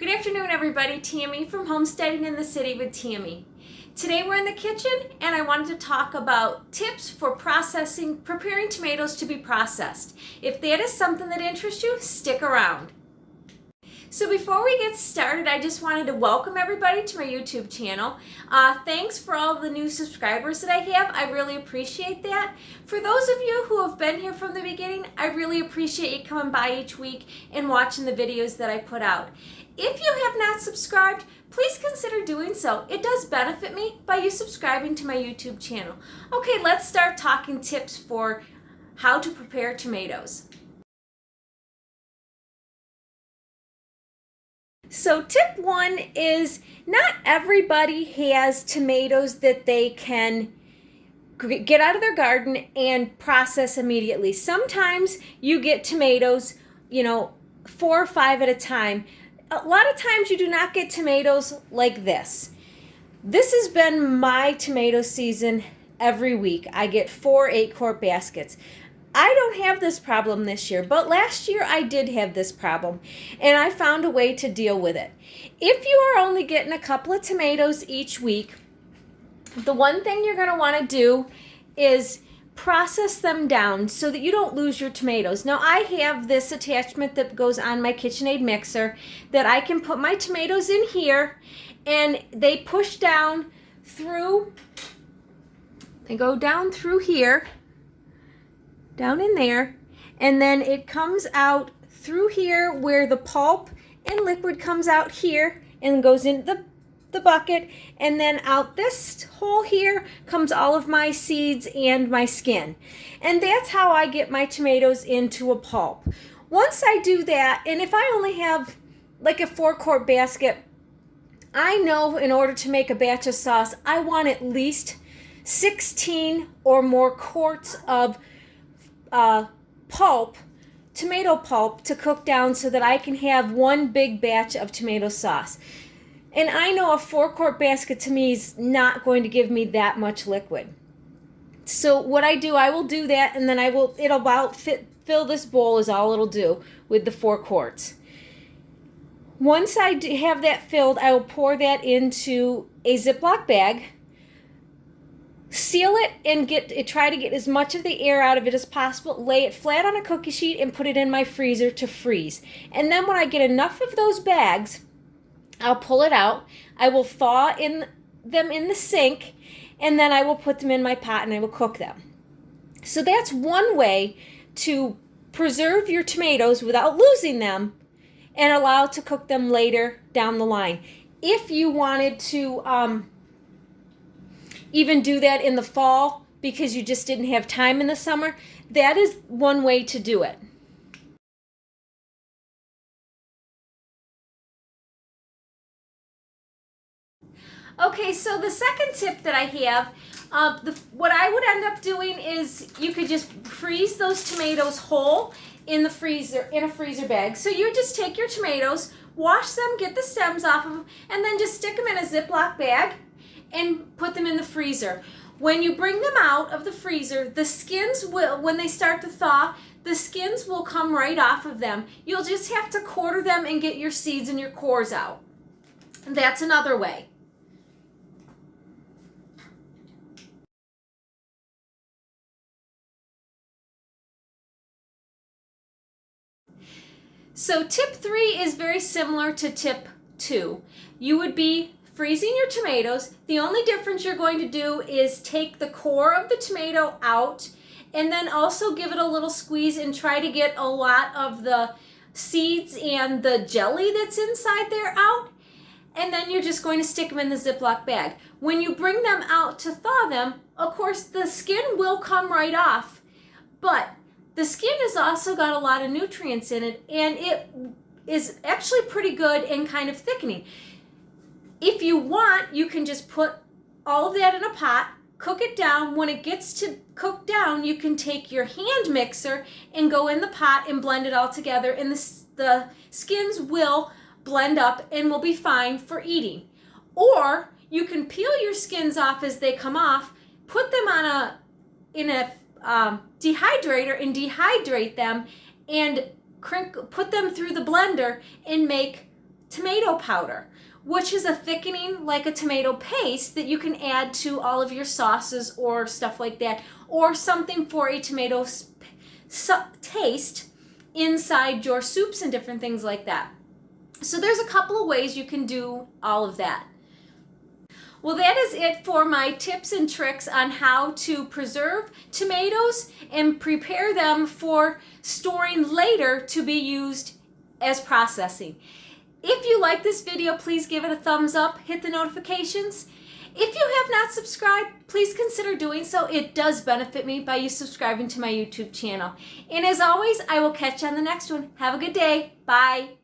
Good afternoon, everybody. Tammy from Homesteading in the City with Tammy. Today we're in the kitchen and I wanted to talk about tips for preparing tomatoes to be processed. If that is something that interests you, stick around. So before we get started, I just wanted to welcome everybody to my YouTube channel. Thanks for all the new subscribers that I have. I really appreciate that. For those of you who have been here from the beginning, I really appreciate you coming by each week and watching the videos that I put out. If you have not subscribed, please consider doing so. It does benefit me by you subscribing to my YouTube channel. Okay, let's start talking tips for how to prepare tomatoes. So tip one is not everybody has tomatoes that they can get out of their garden and process immediately. Sometimes you get tomatoes, 4 or 5 at a time. A lot of times you do not get tomatoes like this. This has been my tomato season every week. I get 4 8-quart baskets. I don't have this problem this year, but last year I did have this problem, and I found a way to deal with it. If you are only getting a couple of tomatoes each week, the one thing you're going to want to do is process them down so that you don't lose your tomatoes. Now, I have this attachment that goes on my KitchenAid mixer that I can put my tomatoes in here, and they push down through, they go down through here, down in there, and then it comes out through here where the pulp and liquid comes out here and goes into the bucket, and then out this hole here comes all of my seeds and my skin. And that's how I get my tomatoes into a pulp. Once I do that, and if I only have like a 4-quart basket, I know in order to make a batch of sauce, I want at least 16 or more quarts of tomato pulp to cook down so that I can have one big batch of tomato sauce. And I know a 4-quart basket to me is not going to give me that much liquid. So what I do, I will do that, and then it'll about fill this bowl is all it'll do with the 4 quarts. Once I have that filled, I will pour that into a Ziploc bag, seal it, and try to get as much of the air out of it as possible. Lay it flat on a cookie sheet and put it in my freezer to freeze. And then when I get enough of those bags, I'll pull it out. I will thaw them in the sink, and then I will put them in my pot and I will cook them. So that's one way to preserve your tomatoes without losing them and allow to cook them later down the line. If you wanted to even do that in the fall because you just didn't have time in the summer, that is one way to do it. Okay, so the second tip that I have, what I would end up doing is you could just freeze those tomatoes whole in the freezer, in a freezer bag. So you just take your tomatoes, wash them, get the stems off of them, and then just stick them in a Ziploc bag and put them in the freezer. When you bring them out of the freezer, the skins will, when they start to thaw, the skins will come right off of them. You'll just have to quarter them and get your seeds and your cores out. And that's another way. So tip 3 is very similar to tip 2. You would be freezing your tomatoes. The only difference you're going to do is take the core of the tomato out and then also give it a little squeeze and try to get a lot of the seeds and the jelly that's inside there out. And then you're just going to stick them in the Ziploc bag. When you bring them out to thaw them, of course the skin will come right off, but the skin has also got a lot of nutrients in it, and it is actually pretty good and kind of thickening. If you want, you can just put all of that in a pot, cook it down. When it gets to cook down, you can take your hand mixer and go in the pot and blend it all together, and the skins will blend up and will be fine for eating. Or you can peel your skins off as they come off, put them in a dehydrator and dehydrate them and put them through the blender and make tomato powder, which is a thickening like a tomato paste that you can add to all of your sauces or stuff like that, or something for a tomato taste inside your soups and different things like that. So there's a couple of ways you can do all of that. Well, that is it for my tips and tricks on how to preserve tomatoes and prepare them for storing later to be used as processing. If you like this video, please give it a thumbs up, hit the notifications. If you have not subscribed, please consider doing so. It does benefit me by you subscribing to my YouTube channel. And as always, I will catch you on the next one. Have a good day. Bye.